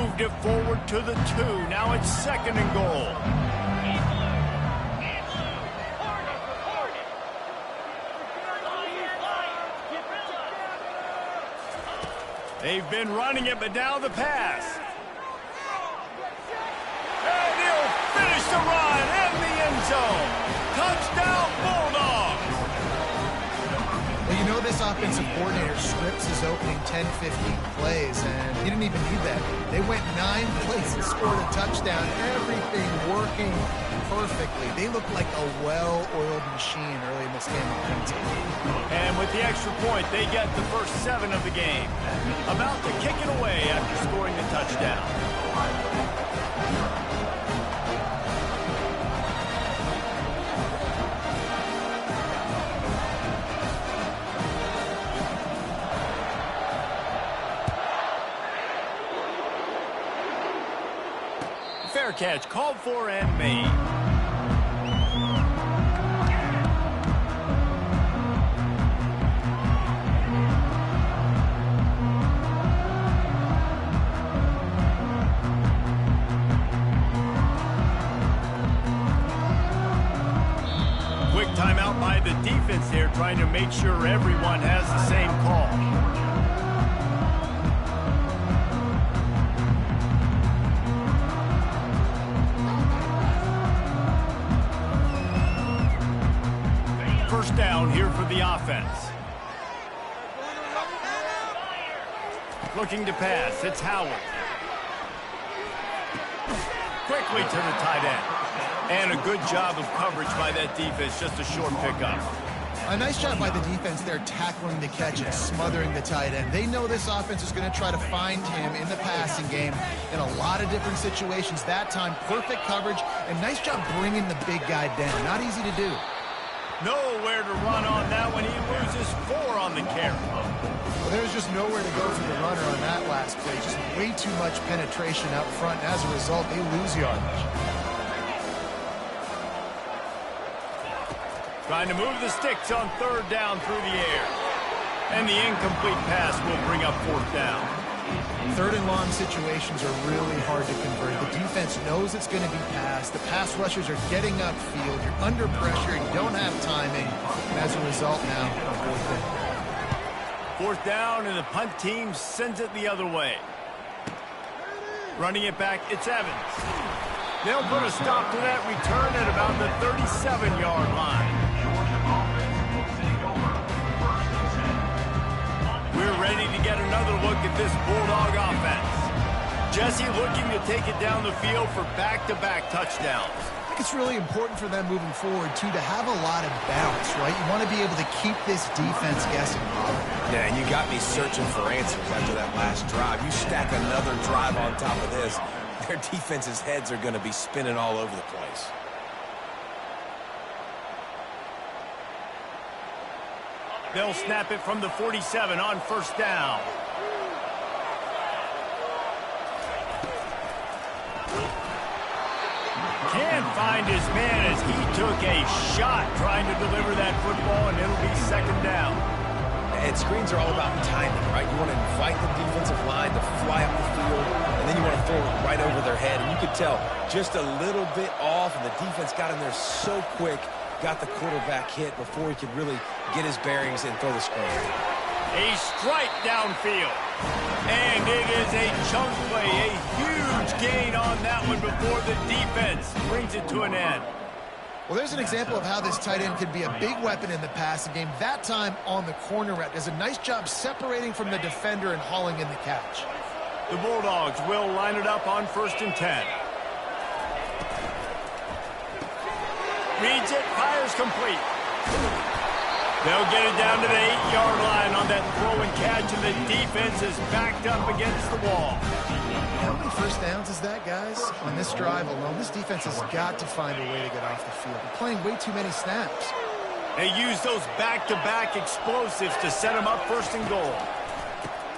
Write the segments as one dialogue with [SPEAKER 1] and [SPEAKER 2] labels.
[SPEAKER 1] moved it forward to the 2. Now it's 2nd and goal. They've been running it, but now the pass. And he'll finish the run in the end zone. Touchdown, Bulldogs.
[SPEAKER 2] Well, you know this offensive coordinator scripts his opening 10, 15 plays, and he didn't even need that. They went 9 plays and scored a touchdown. Everything working perfectly. They look like a well-oiled machine early in this game.
[SPEAKER 1] And with the extra point, they get the first 7 of the game. About to kick it away after scoring the touchdown. Fair catch, called for and made. Quick timeout by the defense here, trying to make sure everyone has the same call. First down here for the offense. Looking to pass, it's Howard. Quickly to the tight end. And a good job of coverage by that defense, just a short pickup.
[SPEAKER 2] A nice job by the defense there tackling the catch and smothering the tight end. They know this offense is going to try to find him in the passing game in a lot of different situations. That time, perfect coverage, and nice job bringing the big guy down. Not easy to do.
[SPEAKER 1] Nowhere to run on that when he loses 4 on the carry.
[SPEAKER 2] Well, there's just nowhere to go for the runner on that last play. Just way too much penetration up front, and as a result, they lose yardage.
[SPEAKER 1] Trying to move the sticks on 3rd down through the air. And the incomplete pass will bring up 4th down.
[SPEAKER 2] 3rd and long situations are really hard to convert. The defense knows it's going to be passed. The pass rushers are getting upfield. You're under pressure. You don't have timing. And as a result now, 4th down.
[SPEAKER 1] 4th down, and the punt team sends it the other way. Running it back, it's Evans. They'll put a stop to that return at about the 37-yard line. We're ready to get another look at this Bulldog offense. Jesse looking to take it down the field for back-to-back touchdowns.
[SPEAKER 2] I think it's really important for them moving forward, too, to have a lot of bounce, right? You want to be able to keep this defense guessing.
[SPEAKER 3] Yeah, and you got me searching for answers after that last drive. You stack another drive on top of this, their defense's heads are going to be spinning all over the place.
[SPEAKER 1] They'll snap it from the 47 on 1st down. Can't find his man as he took a shot trying to deliver that football, and it'll be 2nd down.
[SPEAKER 3] And screens are all about timing, right? You want to invite the defensive line to fly up the field, and then you want to throw it right over their head. And you could tell just a little bit off, and the defense got in there so quick, got the quarterback hit before he could really get his bearings and throw the screen.
[SPEAKER 1] A strike downfield. And it is a chunk play, a huge gain on that one before the defense brings it to an end.
[SPEAKER 2] Well, there's an example of how this tight end could be a big weapon in the passing game. That time on the corner route does a nice job separating from the defender and hauling in the catch.
[SPEAKER 1] The Bulldogs will line it up on 1st and 10. Reads it, fires complete. They'll get it down to the 8-yard line on that throw and catch, and the defense is backed up against the wall.
[SPEAKER 2] How many first downs is that, guys? On this drive alone, this defense has got to find a way to get off the field. They're playing way too many snaps.
[SPEAKER 1] They use those back-to-back explosives to set them up 1st and goal.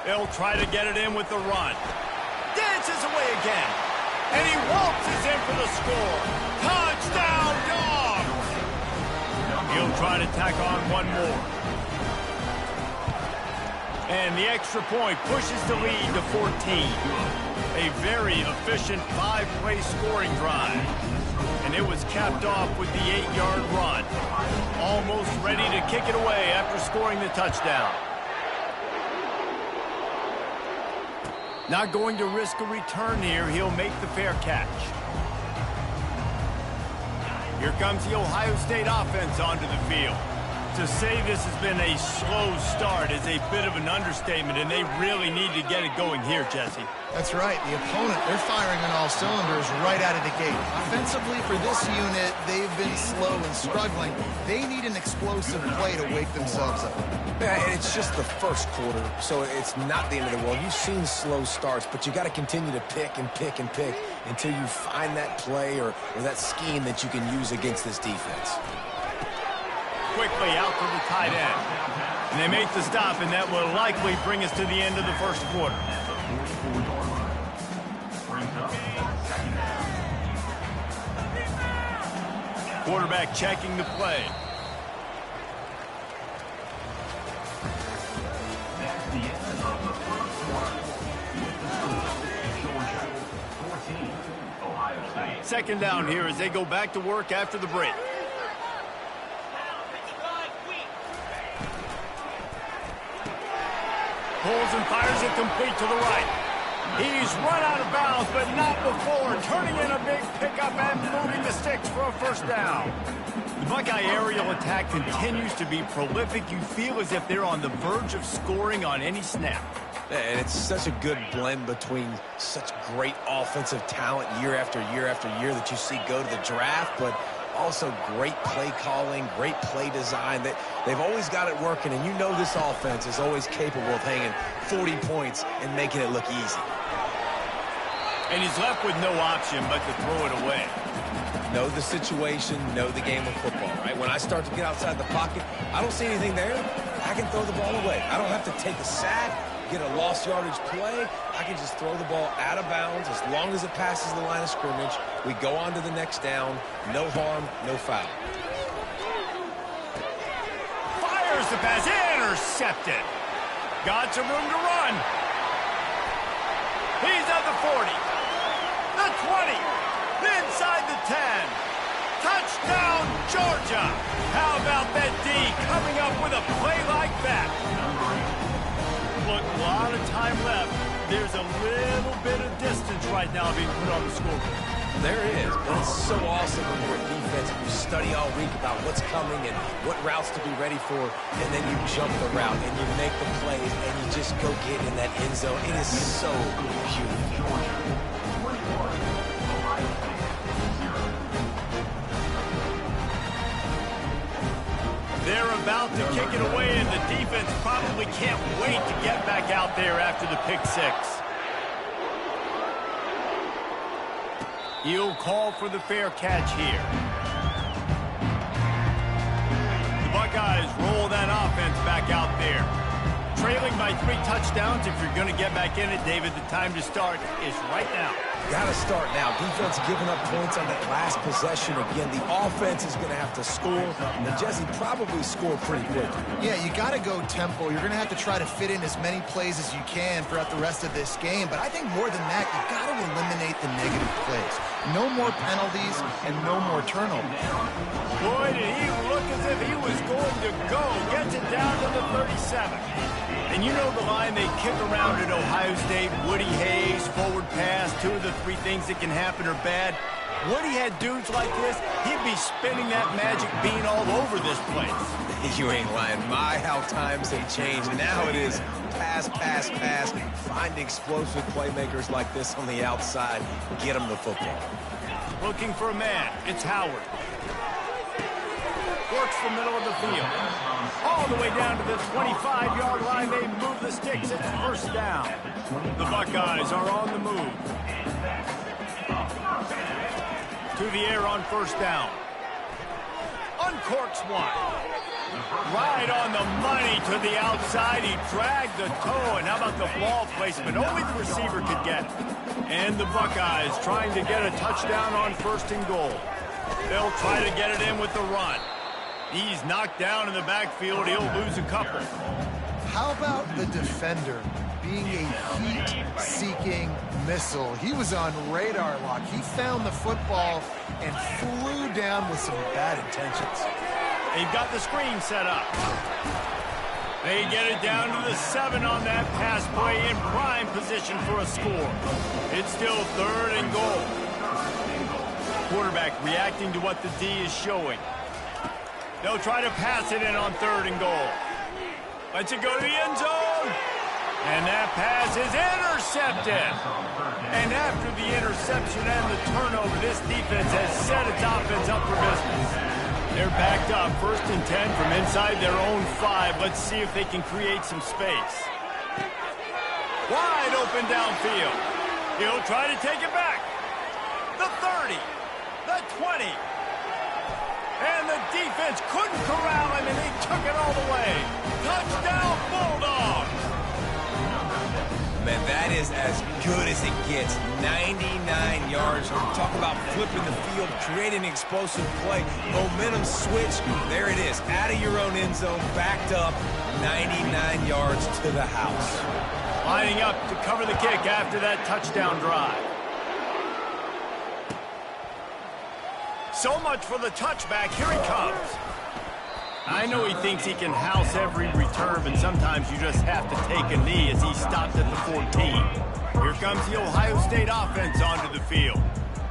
[SPEAKER 1] They'll try to get it in with the run. Dances away again. And he waltzes in for the score. Touchdown, Dogs! He'll try to tack on one more. And the extra point pushes the lead to 14. A very efficient 5-play scoring drive. And it was capped off with the 8-yard run. Almost ready to kick it away after scoring the touchdown. Not going to risk a return here. He'll make the fair catch. Here comes the Ohio State offense onto the field. To say this has been a slow start is a bit of an understatement, and they really need to get it going here, Jesse.
[SPEAKER 2] That's right. The opponent, they're firing on all cylinders right out of the gate. Offensively, for this unit, they've been slow and struggling. They need an explosive play to wake themselves up.
[SPEAKER 3] Yeah, and it's just the first quarter, so it's not the end of the world. You've seen slow starts, but you got to continue to pick and pick and pick until you find that play or that scheme that you can use against this defense.
[SPEAKER 1] Quickly out to the tight end. And they make the stop, and that will likely bring us to the end of the first quarter. Quarterback checking the play. Second down here as they go back to work after the break. Pulls and fires it complete to the right. He's run out of bounds, but not before turning in a big pickup and moving the sticks for a first down. The Buckeye aerial attack continues to be prolific. You feel as if they're on the verge of scoring on any snap.
[SPEAKER 3] And it's such a good blend between such great offensive talent year after year after year that you see go to the draft, but also great play calling, great play design. They've always got it working, and you know this offense is always capable of hanging 40 points and making it look easy.
[SPEAKER 1] And he's left with no option but to throw it away.
[SPEAKER 3] Know the situation, know the game of football, right? When I start to get outside the pocket, I don't see anything there, I can throw the ball away. I don't have to take a sack, get a lost yardage play. I can just throw the ball out of bounds as long as it passes the line of scrimmage. We go on to the next down. No harm, no foul.
[SPEAKER 1] Fires the pass, intercepted. Got some room to run. He's at the 40, the 20, inside the 10. Touchdown, Georgia. How about that D coming up with a play like that? Look, a lot of time left. There's a little bit of distance right now being put on the scoreboard.
[SPEAKER 3] There is, but it's so awesome when you're a defense and you study all week about what's coming and what routes to be ready for, and then you jump the route and you make the plays and you just go get in that end zone. It is so beautiful.
[SPEAKER 1] They're about to kick it away, and the defense probably can't wait to get back out there after the pick six. He'll call for the fair catch here. The Buckeyes roll that offense back out there. Trailing by 3 touchdowns. If you're going to get back in it, David, the time to start is right now.
[SPEAKER 3] Got to start now. Defense giving up points on that last possession. Again, the offense is going to have to score, and Jesse probably score pretty quickly.
[SPEAKER 2] Yeah, you got to go tempo. You're going to have to try to fit in as many plays as you can throughout the rest of this game. But I think more than that, you got to eliminate the negative plays. No more penalties and no more turnovers.
[SPEAKER 1] Boy, did he look as if he was going to go. Gets it down to the 37. And you know the line they kick around at Ohio State, Woody Hayes, forward pass, 2 of the 3 things that can happen are bad. Woody had dudes like this, he'd be spinning that magic bean all over this place.
[SPEAKER 3] You ain't lying. My, how times have changed. Now it is pass, pass, pass. Find explosive playmakers like this on the outside. Get them the football.
[SPEAKER 1] Looking for a man. It's Howard. Works the middle of the field. All the way down to the 25-yard line. They move the sticks. It's first down. The Buckeyes are on the move. To the air on first down. Uncorks one. Right on the money to the outside. He dragged the toe. And how about the ball placement? Only the receiver could get it. And the Buckeyes trying to get a touchdown on first and goal. They'll try to get it in with the run. He's knocked down in the backfield. He'll lose a couple.
[SPEAKER 2] How about the defender being a heat-seeking missile. He was on radar lock. He found the football and flew down with some bad intentions.
[SPEAKER 1] They've got the screen set up. They get it down to the 7 on that pass play in prime position for a score. It's still 3rd and goal. Quarterback reacting to what the D is showing. They'll try to pass it in on 3rd and goal. Lets it go to the end zone. And that pass is intercepted. And after the interception and the turnover, this defense has set its offense up for business. They're backed up, 1st and 10 from inside their own 5. Let's see if they can create some space. Wide open downfield. He'll try to take it back. The 30, the 20. And the defense couldn't corral him, and they took it all the way. Touchdown, Bulldogs!
[SPEAKER 3] Man, that is as good as it gets. 99 yards. Talk about flipping the field, creating an explosive play. Momentum switch. There it is. Out of your own end zone, backed up. 99 yards to the house.
[SPEAKER 1] Lining up to cover the kick after that touchdown drive. So much for the touchback. Here he comes. I know he thinks he can house every return, but sometimes you just have to take a knee as he stopped at the 14. Here comes the Ohio State offense onto the field.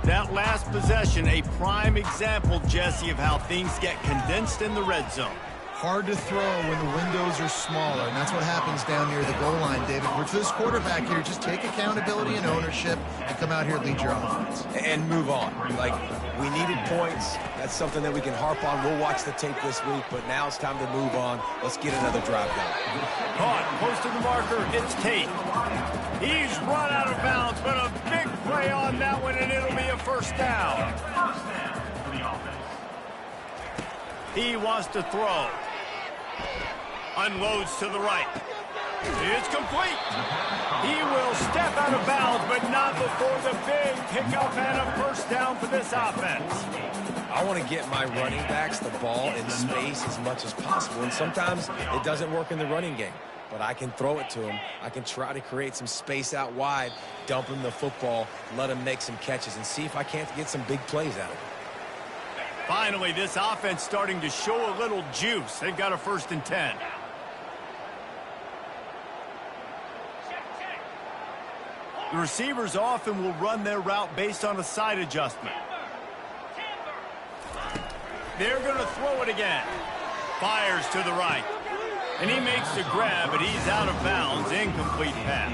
[SPEAKER 1] That last possession, a prime example, Jesse, of how things get condensed in the red zone.
[SPEAKER 2] Hard to throw when the windows are smaller, and that's what happens down near the goal line, David. For this quarterback here, just take accountability and ownership and come out here and lead your offense.
[SPEAKER 3] And move on. Like, we needed points. That's something that we can harp on. We'll watch the tape this week, but now it's time to move on. Let's get another drive going.
[SPEAKER 1] Caught, close to the marker, it's Tate. He's run out of bounds, but a big play on that one, and it'll be a 1st down. He wants to throw. Unloads to the right. It's complete. He will step out of bounds, but not before the big pickup and a 1st down for this offense.
[SPEAKER 3] I want to get my running backs the ball in space as much as possible, and sometimes it doesn't work in the running game. But I can throw it to him. I can try to create some space out wide, dump him the football, let him make some catches, and see if I can't get some big plays out of it.
[SPEAKER 1] Finally, this offense starting to show a little juice. They've got a 1st and 10. The receivers often will run their route based on a side adjustment. They're going to throw it again. Fires to the right. And he makes the grab, but he's out of bounds. Incomplete pass.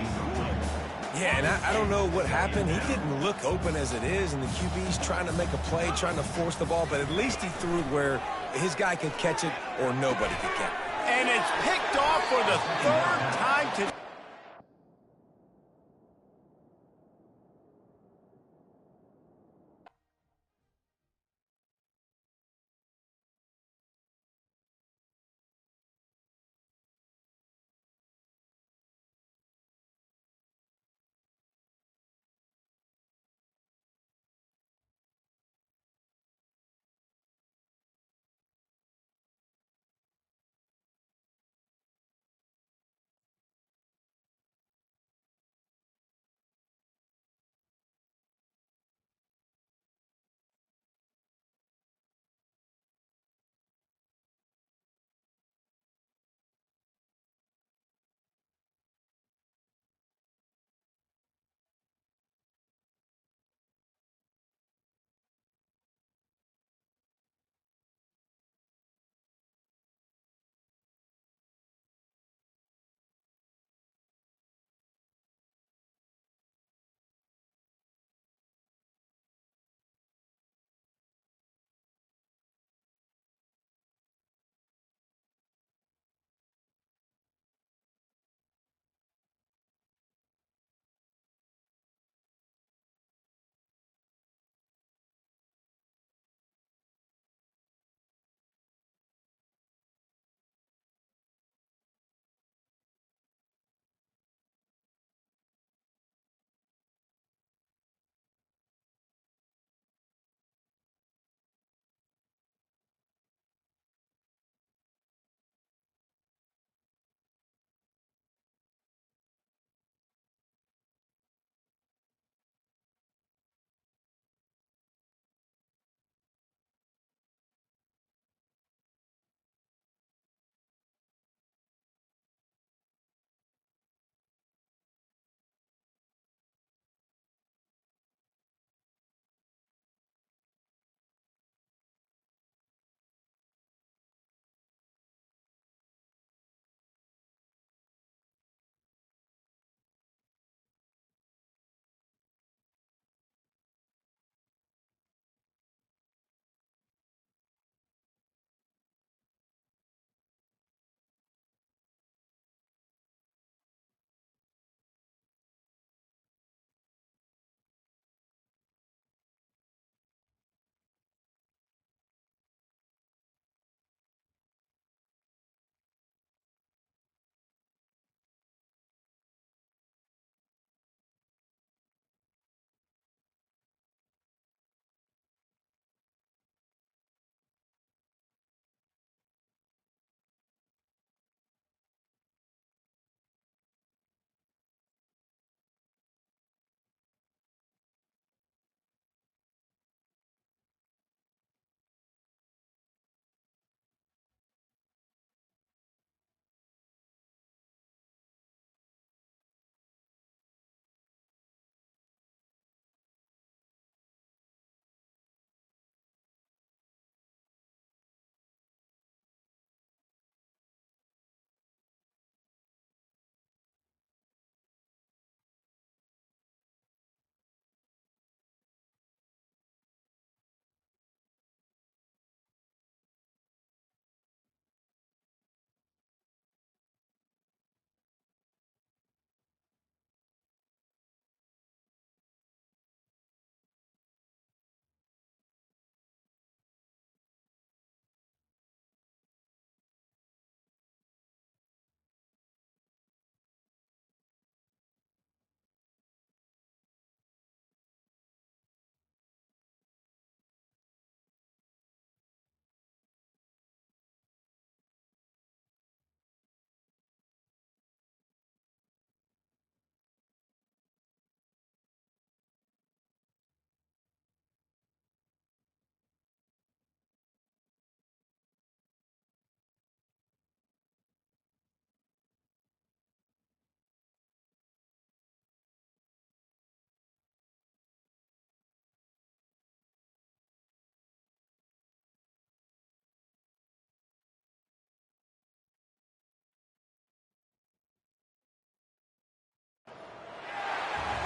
[SPEAKER 3] Yeah, and I don't know what happened. He didn't look open as it is, and the QB's trying to make a play, trying to force the ball, but at least he threw it where his guy could catch it or nobody could catch it.
[SPEAKER 1] And it's picked off for the 3rd time today.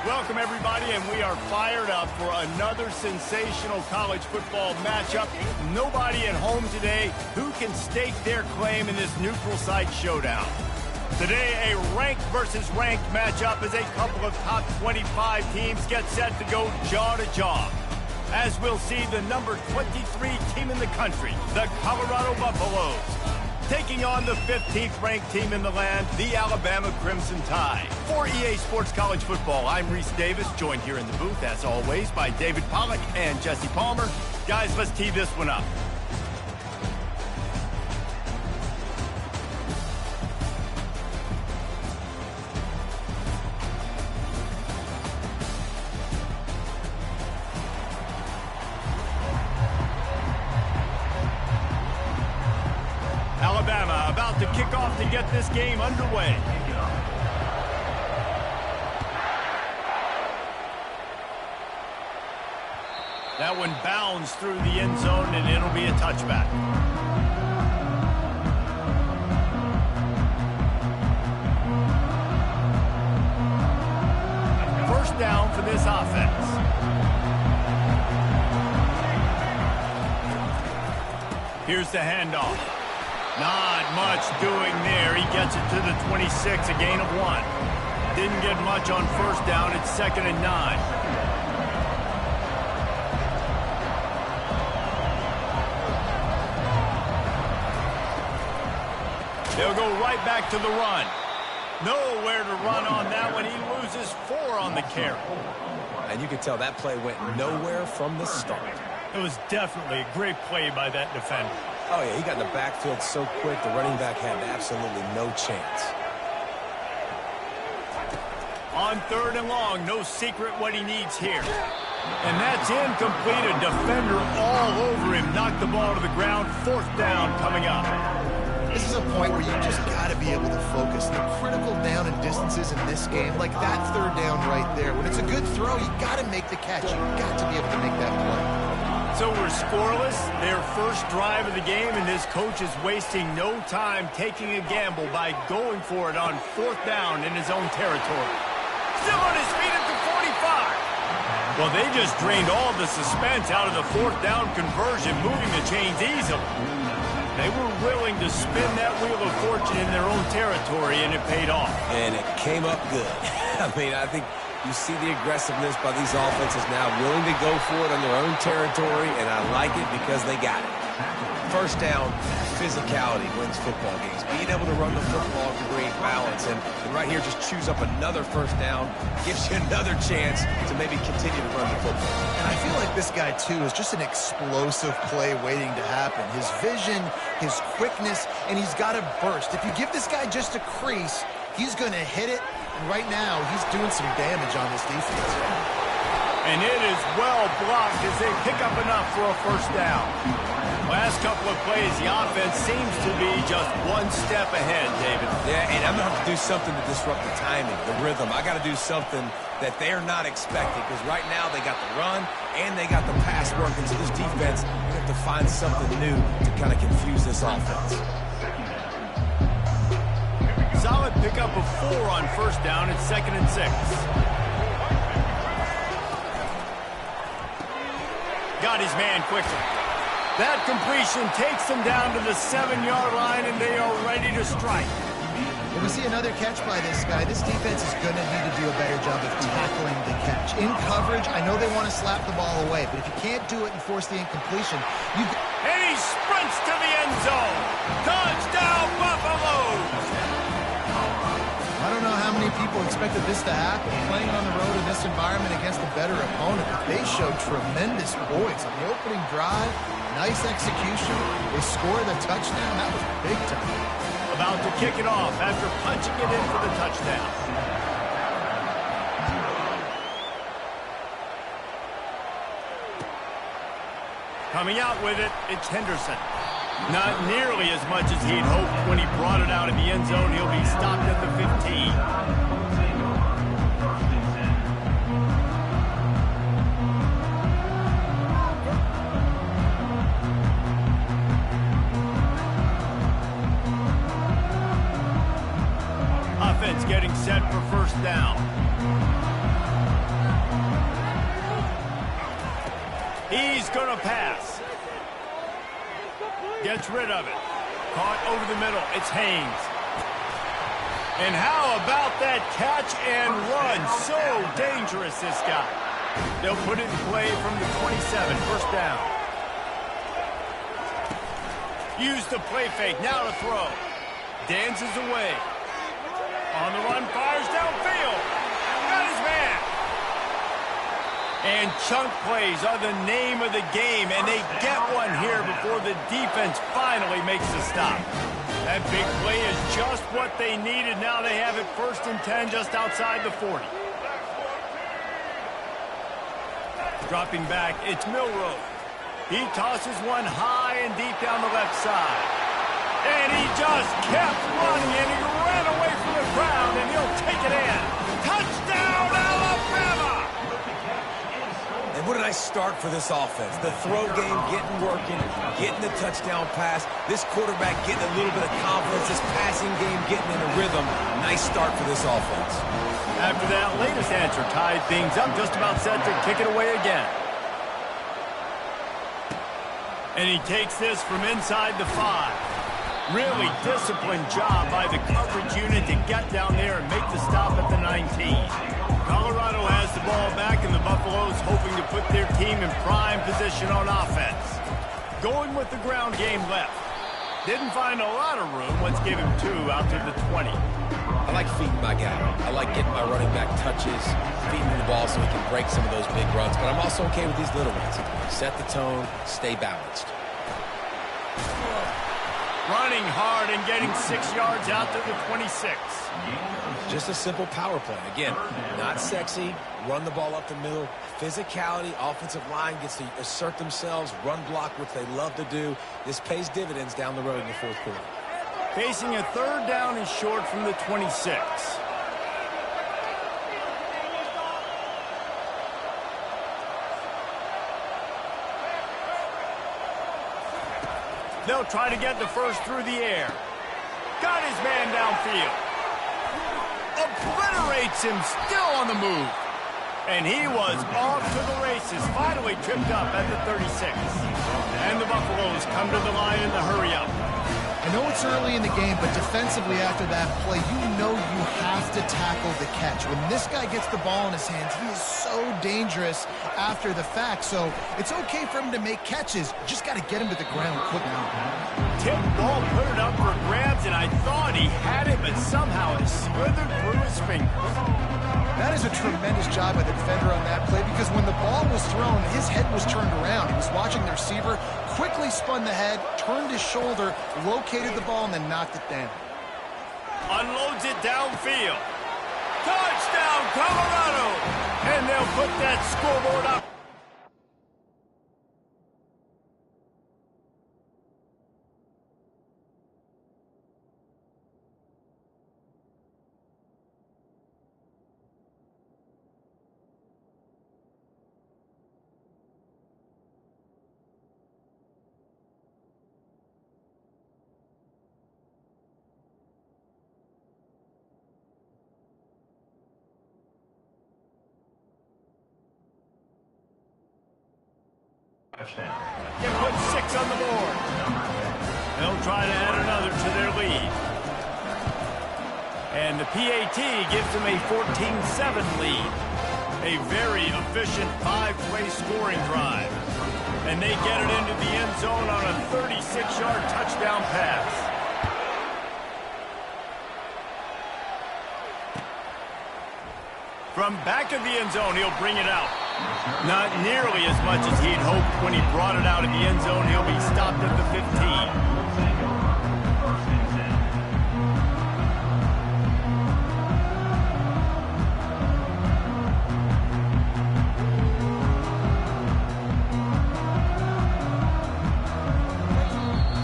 [SPEAKER 1] Welcome, everybody, and we are fired up for another sensational college football matchup. Nobody at home today who can stake their claim in this neutral site showdown. Today, a ranked versus ranked matchup as a couple of top 25 teams get set to go jaw to jaw. As we'll see the number 23 team in the country, the Colorado Buffaloes, taking on the 15th ranked team in the land, the Alabama Crimson Tide. For EA Sports College Football, I'm Reese Davis, joined here in the booth, as always, by David Pollack and Jesse Palmer. Guys, let's tee this one up. Alabama about to kick off to get this game underway. That one bounds through the end zone, and it'll be a touchback. First down for this offense. Here's the handoff. Not much doing there. He gets it to the 26, a gain of 1. Didn't get much on first down. It's 2nd and 9. They'll go right back to the run. Nowhere to run on that one. He loses 4 on the carry.
[SPEAKER 3] And you can tell that play went nowhere from the start.
[SPEAKER 1] It was definitely a great play by that defender.
[SPEAKER 3] Oh, yeah, he got in the backfield so quick, the running back had absolutely no chance.
[SPEAKER 1] On 3rd and long, no secret what he needs here. And that's incomplete. A defender all over him. Knocked the ball to the ground. 4th down coming up.
[SPEAKER 2] This is a point where you just got to be able to focus. The critical down and distances in this game, like that 3rd down right there. When it's a good throw, you got to make the catch. You got to be able to make that play.
[SPEAKER 1] So we're scoreless, their first drive of the game, and this coach is wasting no time taking a gamble by going for it on 4th down in his own territory. Still on his feet at the 45. Well, they just drained all the suspense out of the 4th down conversion, moving the chains easily. They were willing to spin that wheel of fortune in their own territory, and it paid off.
[SPEAKER 3] And it came up good. I mean, I think you see the aggressiveness by these offenses now, willing to go for it on their own territory, and I like it because they got it. First down, physicality wins football games. Being able to run the football can create balance, and right here just choose up another first down, gives you another chance to maybe continue to run the football.
[SPEAKER 2] And I feel like this guy, too, is just an explosive play waiting to happen. His vision, his quickness, and he's got a burst. If you give this guy just a crease, he's going to hit it. And right now, he's doing some damage on this defense.
[SPEAKER 1] And it is well blocked as they pick up enough for a first down. Last couple of plays, the offense seems to be just one step ahead, David.
[SPEAKER 3] Yeah, and I'm going to have to do something to disrupt the timing, the rhythm. I got to do something that they're not expecting, because right now they got the run and they got the pass working. So this defense, they have to find something new to kind of confuse this offense.
[SPEAKER 1] Solid pickup of 4 on first down. It's 2nd and 6. Got his man quickly. That completion takes them down to the 7-yard line, and they are ready to strike.
[SPEAKER 2] When we see another catch by this guy, this defense is going to need to do a better job of tackling the catch. In coverage, I know they want to slap the ball away, but if you can't do it and force the incompletion,
[SPEAKER 1] And he sprints to the end zone. Touchdown, Buffaloes!
[SPEAKER 2] I don't know how many people expected this to happen. Playing on the road in this environment against a better opponent, they showed tremendous poise on the opening drive. Nice execution. They scored a touchdown. That was big time.
[SPEAKER 1] About to kick it off after punching it in for the touchdown. Coming out with it, it's Henderson. Not nearly as much as he'd hoped when he brought it out in the end zone. He'll be stopped at the 15. Offense getting set for first down. He's going to pass. Gets rid of it. Caught over the middle. It's Haynes. And how about that catch and run? So dangerous, this guy. They'll put it in play from the 27. First down. Use the play fake. Now to throw. Dances away. On the run, fires downfield. Got his man. And chunk plays are the name of the game, and they get one here before the defense finally makes the stop. That big play is just what they needed. Now they have it 1st and 10 just outside the 40. Dropping back, it's Milroe. He tosses one high and deep down the left side. And he just kept running, and he ran away from the crowd, and he'll take it in. Touchdown, Alabama!
[SPEAKER 3] And what a nice start for this offense. The throw game getting working, getting the touchdown pass. This quarterback getting a little bit of confidence. This passing game getting in a rhythm. Nice start for this offense.
[SPEAKER 1] After that latest answer tied things up, just about set to kick it away again. And he takes this from inside the 5. Really disciplined job by the coverage unit to get down there and make the stop at the 19. Colorado has the ball back, and the Buffaloes hoping to put their team in prime position on offense. Going with the ground game left. Didn't find a lot of room. Let's give him 2 out to the 20.
[SPEAKER 3] I like feeding my guy. I like getting my running back touches, feeding him the ball so he can break some of those big runs. But I'm also okay with these little ones. Set the tone, stay balanced.
[SPEAKER 1] Running hard and getting 6 yards out to the 26.
[SPEAKER 3] Just a simple power play. Again, not sexy, run the ball up the middle. Physicality, offensive line gets to assert themselves, run block, which they love to do. This pays dividends down the road in the 4th quarter.
[SPEAKER 1] Facing a 3rd down and short from the 26. They'll try to get the first through the air. Got his man downfield. Obliterates him, still on the move. And he was off to the races, finally tripped up at the 36. And the Buffaloes come to the line in the hurry-up.
[SPEAKER 2] I know it's early in the game, but defensively after that play, you know you have to tackle the catch. When this guy gets the ball in his hands, he is so dangerous after the fact. So it's okay for him to make catches. You just got to get him to the ground quickly.
[SPEAKER 1] Tip ball, put it up for grabs, and I thought he had it, but somehow it slithered through his fingers.
[SPEAKER 2] That is a tremendous job by the defender on that play, because when the ball was thrown, his head was turned around. He was watching the receiver, quickly spun the head, turned his shoulder, located the ball, and then knocked it down.
[SPEAKER 1] Unloads it downfield. Touchdown, Colorado! And they'll put that scoreboard up. They put 6 on the board. They'll try to add another to their lead. And the PAT gives them a 14-7 lead. A very efficient 5-play scoring drive. And they get it into the end zone on a 36-yard touchdown pass. From back of the end zone, he'll bring it out. Not nearly as much as he'd hoped when he brought it out of the end zone. He'll be stopped at the 15.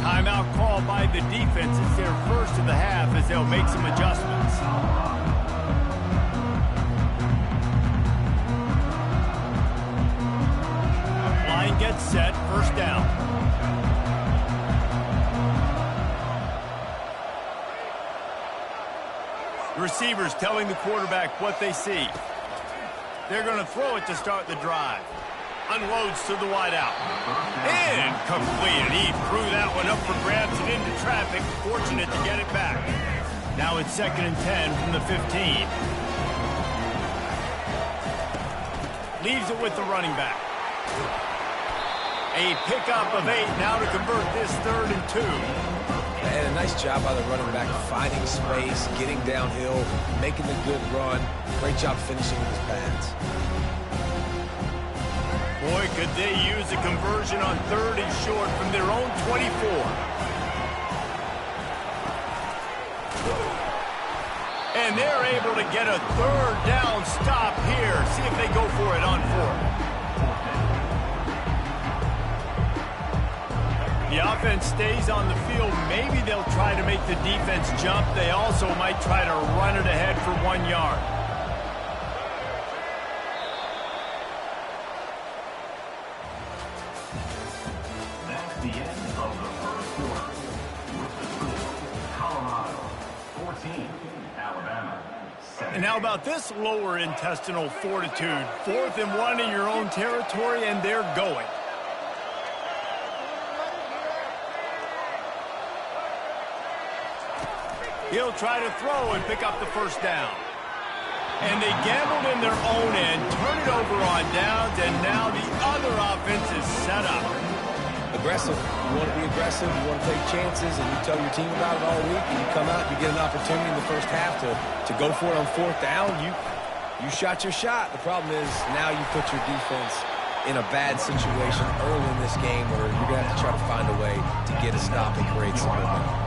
[SPEAKER 1] Timeout called by the defense. It's their first of the half as they'll make some adjustments. Line gets set, first down. Receivers telling the quarterback what they see. They're going to throw it to start the drive. Unloads to the wideout. Incomplete. He threw that one up for grabs and into traffic. Fortunate to get it back. Now it's 2nd and 10 from the 15. Leaves it with the running back. A pickup of 8 now to convert this 3rd and 2.
[SPEAKER 3] And a nice job by the running back, finding space, getting downhill, making the good run. Great job finishing with his pads.
[SPEAKER 1] Boy, could they use a conversion on 3rd and short from their own 24. And they're able to get a 3rd down stop here. See if they go for it on 4th. The offense stays on the field. Maybe they'll try to make the defense jump. They also might try to run it ahead for 1 yard.
[SPEAKER 4] That's the end of the first quarter. With the score, Colorado 14, Alabama 7.
[SPEAKER 1] And how about this lower intestinal fortitude? 4th and 1 in your own territory, and they're going. He'll try to throw and pick up the 1st down. And they gambled in their own end, turn it over on downs, and now the other offense is set up.
[SPEAKER 3] Aggressive. You want to be aggressive. You want to take chances, and you tell your team about it all week, and you come out, you get an opportunity in the first half to go for it on 4th down. You shot your shot. The problem is now you put your defense in a bad situation early in this game where you're going to have to try to find a way to get a stop and create some momentum.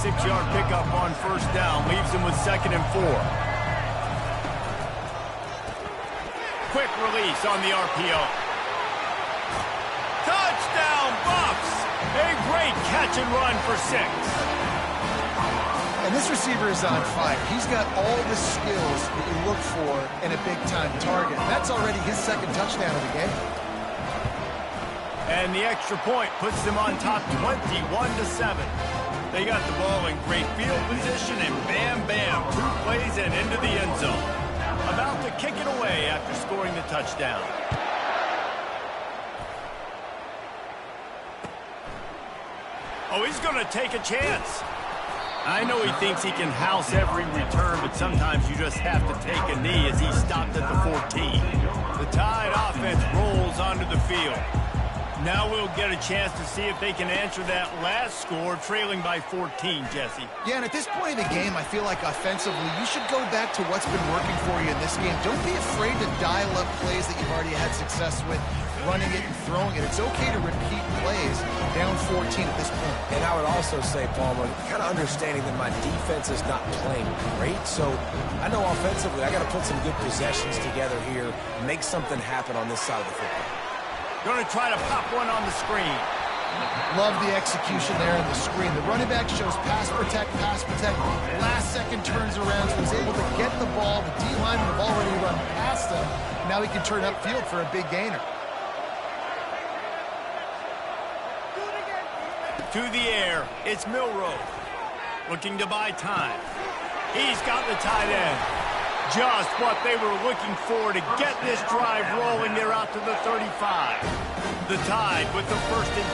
[SPEAKER 1] 6-yard pickup on 1st down. Leaves him with 2nd and 4. Quick release on the RPO. Touchdown, Bucks! A great catch and run for 6.
[SPEAKER 2] And this receiver is on fire. He's got all the skills that you look for in a big-time target. That's already his 2nd touchdown of the game.
[SPEAKER 1] And the extra point puts them on top 21-7. They got the ball in great field position, and bam, bam, 2 plays and into the end zone. About to kick it away after scoring the touchdown. Oh, he's going to take a chance. I know he thinks he can house every return, but sometimes you just have to take a knee as he stopped at the 14. The Tide offense rolls onto the field. Now we'll get a chance to see if they can answer that last score, trailing by 14, Jesse.
[SPEAKER 2] Yeah, and at this point in the game, I feel like offensively, you should go back to what's been working for you in this game. Don't be afraid to dial up plays that you've already had success with, running it and throwing it. It's okay to repeat plays down 14 at this point.
[SPEAKER 3] And I would also say, Palmer, kind of understanding that my defense is not playing great, so I know offensively I got to put some good possessions together here, make something happen on this side of the football.
[SPEAKER 1] Going to try to pop one on the screen.
[SPEAKER 2] Love the execution there on the screen. The running back shows pass protect, pass protect. Last second turns around, so he's able to get the ball. The D-linemen have already run past him. Now he can turn upfield for a big gainer.
[SPEAKER 1] To the air, it's Milroe. Looking to buy time. He's got the tight end. Just what they were looking for to get this drive rolling. They're out to the 35. The Tide with the 1st and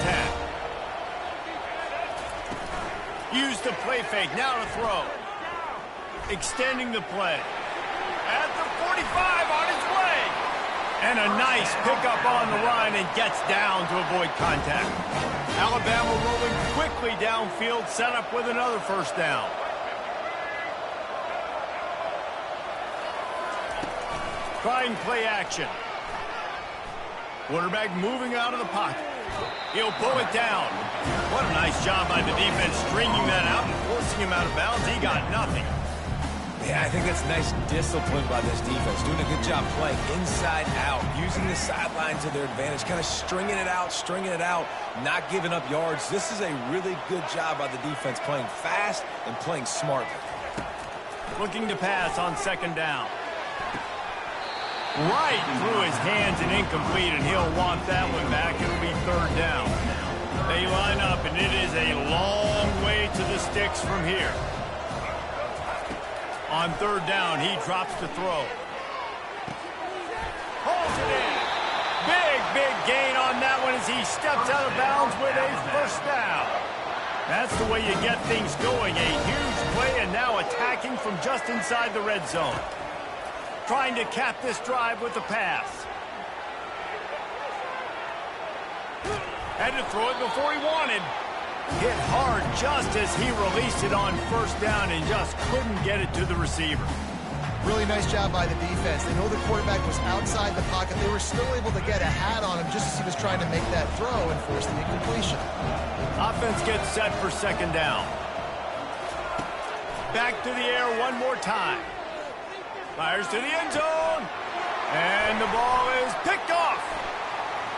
[SPEAKER 1] 10. Use the play fake, now to throw. Extending the play. At the 45, on his way. And a nice pickup on the run and gets down to avoid contact. Alabama rolling quickly downfield, set up with another 1st down. Trying play action. Quarterback moving out of the pocket. He'll pull it down. What a nice job by the defense stringing that out and forcing him out of bounds. He got nothing.
[SPEAKER 3] Yeah, I think that's nice discipline by this defense. Doing a good job playing inside out, using the sideline to their advantage, kind of stringing it out, not giving up yards. This is a really good job by the defense, playing fast and playing smartly. Looking to pass on 2nd down.
[SPEAKER 1] Right through his hands and incomplete, and he'll want that one back. It'll be 3rd down. They line up, and it is a long way to the sticks from here. On 3rd down, he drops to throw. Holds it in. Big big gain on that one as he steps out of bounds with a first down. That's the way you get things going. A huge play and now attacking from just inside the red zone. Trying to cap this drive with the pass. Had to throw it before he wanted. Hit hard just as he released it on first down and just couldn't get it to the receiver.
[SPEAKER 2] Really nice job by the defense. They know the quarterback was outside the pocket. They were still able to get a hat on him just as he was trying to make that throw and force the incompletion.
[SPEAKER 1] Offense gets set for second down. Back to the air one more time. Fires to the end zone. And the ball is picked off.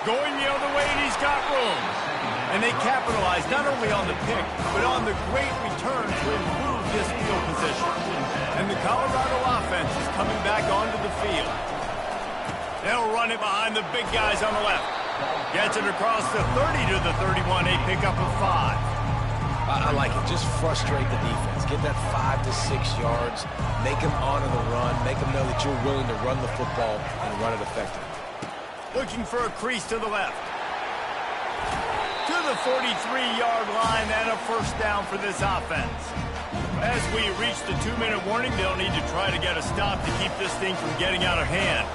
[SPEAKER 1] Going the other way, and he's got room. And they capitalize not only on the pick, but on the great return to improve this field position. And the Colorado offense is coming back onto the field. They'll run it behind the big guys on the left. Gets it across the 30 to the 31, a pickup of 5.
[SPEAKER 3] I like it. Just frustrate the defense. Get that 5 to 6 yards. Make them honor the run. Make them know that you're willing to run the football and run it effectively.
[SPEAKER 1] Looking for a crease to the left. To the 43-yard line and a first down for this offense. As we reach the 2-minute warning, they'll need to try to get a stop to keep this thing from getting out of hand.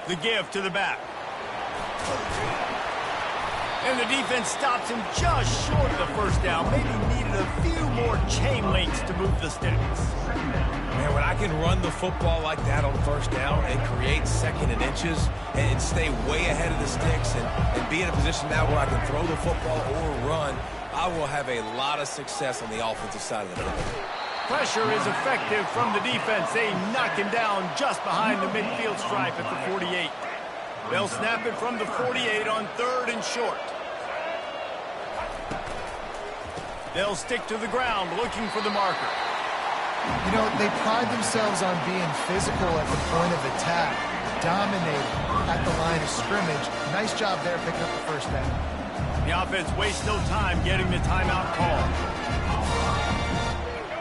[SPEAKER 1] The give to the back. And the defense stops him just short of the first down. Maybe needed a few more chain links to move the sticks.
[SPEAKER 3] Man, when I can run the football like that on first down and create second and inches and stay way ahead of the sticks and be in a position now where I can throw the football or run, I will have a lot of success on the offensive side of the football.
[SPEAKER 1] Pressure is effective from the defense. They knock him down just behind the midfield stripe at the 48. They'll snap it from the 48 on 3rd and short. They'll stick to the ground looking for the marker.
[SPEAKER 2] You know, they pride themselves on being physical at the point of attack, dominating at the line of scrimmage. Nice job there picking up the first down.
[SPEAKER 1] The offense wastes no time getting the timeout call.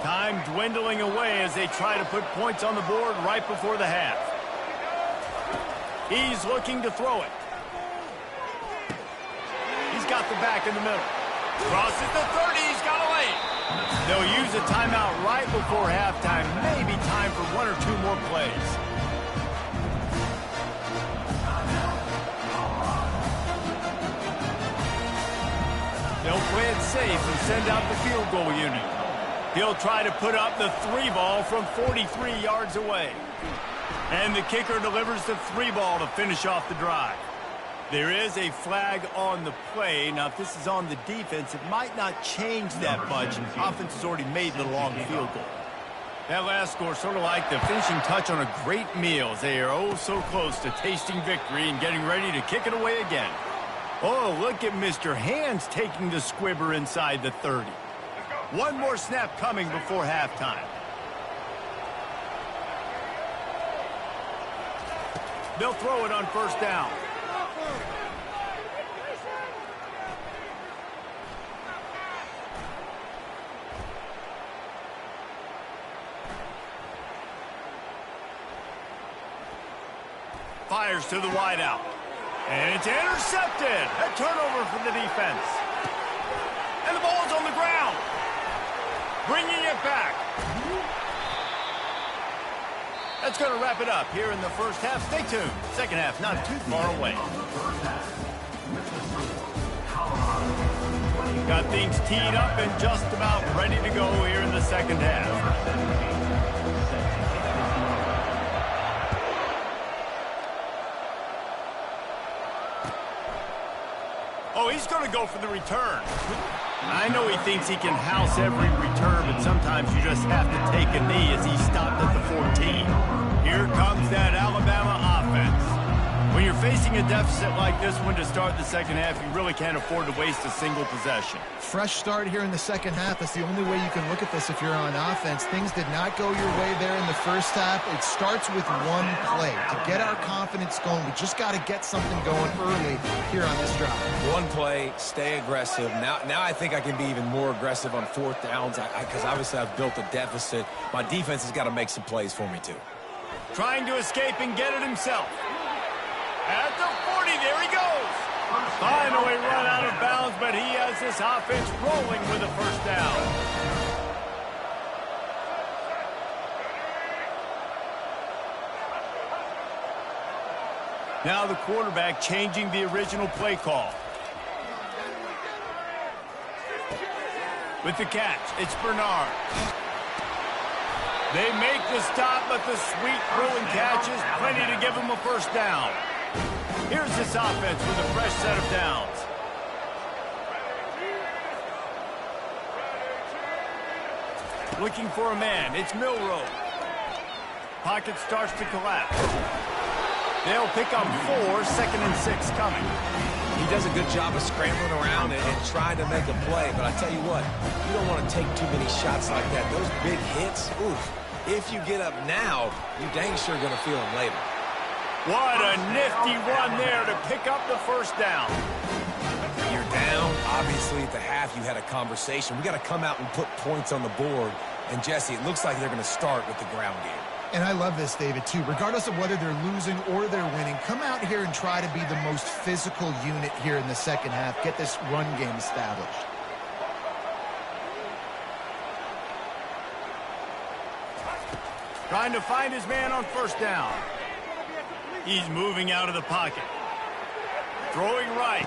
[SPEAKER 1] Time dwindling away as they try to put points on the board right before the half. He's looking to throw it. He's got the back in the middle. Crosses the 30, he's got a lane. They'll use a timeout right before halftime. Maybe time for 1 or 2 more plays. They'll play it safe and send out the field goal unit. He'll try to put up the 3 ball from 43 yards away. And the kicker delivers the 3 ball to finish off the drive. There is a flag on the play. Now, if this is on the defense, it might not change that much. Offense has already made the long field goal. That last score sort of like the finishing touch on a great meal as they are oh so close to tasting victory and getting ready to kick it away again. Oh, look at Mr. Hands taking the squibber inside the 30. One more snap coming before halftime. They'll throw it on first down. Fires to the wideout. And it's intercepted. A turnover for the defense. And the ball's on the ground. Bringing it back. That's going to wrap it up here in the first half. Stay tuned. Second half not too far away. Got things teed up and just about ready to go here in the second half. Oh, he's going to go for the return. I know he thinks he can house every return, but sometimes you just have to take a knee as he stopped at the 14. Here comes that Alabama offense. When you're facing a deficit like this one to start the second half, you really can't afford to waste a single possession.
[SPEAKER 2] Fresh start here in the second half. That's the only way you can look at this if you're on offense. Things did not go your way there in the first half. It starts with one play. To get our confidence going, we just got to get something going early here on this drive.
[SPEAKER 3] One play, stay aggressive. Now I think I can be even more aggressive on 4th downs because obviously I've built a deficit. My defense has got to make some plays for me too.
[SPEAKER 1] Trying to escape and get it himself. At the 40, there he goes. Finally run out of bounds, but he has this offense rolling with a first down. Now the quarterback changing the original play call. With the catch, it's Bernard. They make the stop, but the sweet rolling catch is plenty to give them a first down. Here's this offense with a fresh set of downs. Looking for a man, it's Milroe. Pocket starts to collapse. They'll pick up 4, 2nd and 6 coming.
[SPEAKER 3] He does a good job of scrambling around and trying to make a play, but I tell you what, you don't want to take too many shots like that. Those big hits, oof. If you get up now, you dang sure going to feel them later.
[SPEAKER 1] What a nifty run there to pick up the first down.
[SPEAKER 3] You're down. Obviously, at the half, you had a conversation. We got to come out and put points on the board. And, Jesse, it looks like they're going to start with the ground game.
[SPEAKER 2] And I love this, David, too. Regardless of whether they're losing or they're winning, come out here and try to be the most physical unit here in the second half. Get this run game established.
[SPEAKER 1] Trying to find his man on first down. He's moving out of the pocket. Throwing right.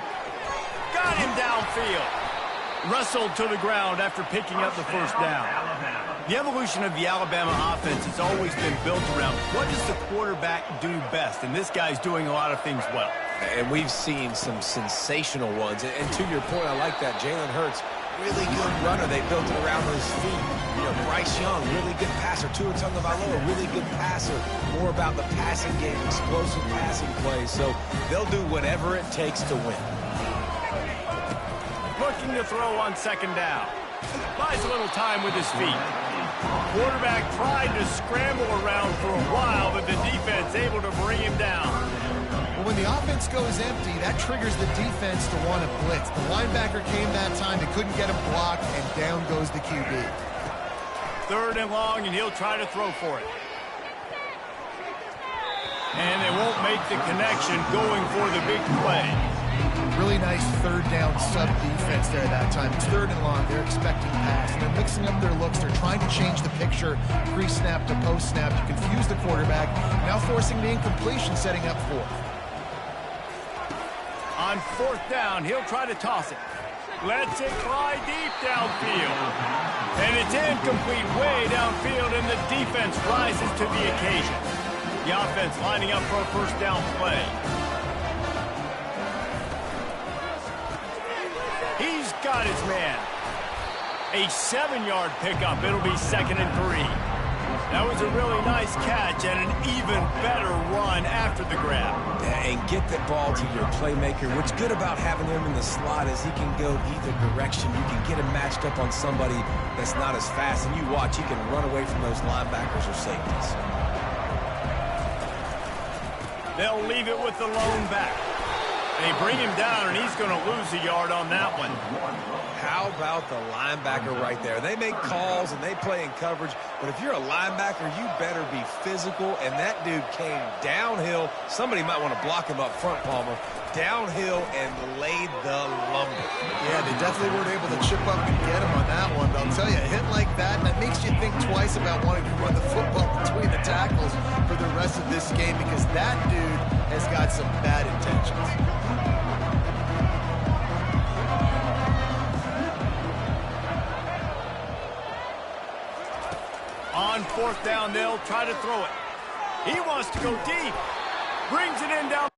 [SPEAKER 1] Got him downfield. Wrestled to the ground after picking up the first down. The evolution of the Alabama offense has always been built around what does the quarterback do best, and this guy's doing a lot of things well.
[SPEAKER 3] And we've seen some sensational ones. And to your point, I like that. Jalen Hurts, really good runner. They built it around his feet. You know, Bryce Young, really good passer. Tua Tagovailoa, really good passer. More about the passing game, explosive passing plays. So they'll do whatever it takes to win.
[SPEAKER 1] Looking to throw on second down. Buys a little time with his feet. Quarterback tried to scramble around for a while, but the defense able to bring him down.
[SPEAKER 2] Well, when the offense goes empty, that triggers the defense to want to blitz. The linebacker came that time. They couldn't get him blocked, and down goes the QB.
[SPEAKER 1] 3rd and long, and he'll try to throw for it. And they won't make the connection going for the big play.
[SPEAKER 2] Really nice 3rd down sub-defense there that time. It's 3rd and long. They're expecting pass, and they're mixing up their looks. They're trying to change the picture pre-snap to post-snap to confuse the quarterback, now forcing the incompletion, setting up 4th.
[SPEAKER 1] On 4th down, he'll try to toss it. Lets it fly deep downfield. And it's incomplete way downfield, and the defense rises to the occasion. The offense lining up for a first down play. He's got his man. A 7-yard pickup. It'll be 2nd and 3. That was a really nice catch and an even better run after the grab.
[SPEAKER 3] And get the ball to your playmaker. What's good about having him in the slot is he can go either direction. You can get him matched up on somebody that's not as fast. And you watch, he can run away from those linebackers or safeties.
[SPEAKER 1] They'll leave it with the lone back. They bring him down, and he's going to lose a yard on that one.
[SPEAKER 3] How about the linebacker right there? They make calls and they play in coverage, but if you're a linebacker, you better be physical, and that dude came downhill. Somebody might want to block him up front, Palmer. Downhill and laid the lumber.
[SPEAKER 2] Yeah, they definitely weren't able to chip up and get him on that one, but I'll tell you, a hit like that, that makes you think twice about wanting to run the football between the tackles for the rest of this game, because that dude has got some bad intentions.
[SPEAKER 1] On 4th down, they'll try to throw it. He wants to go deep. Brings it in down.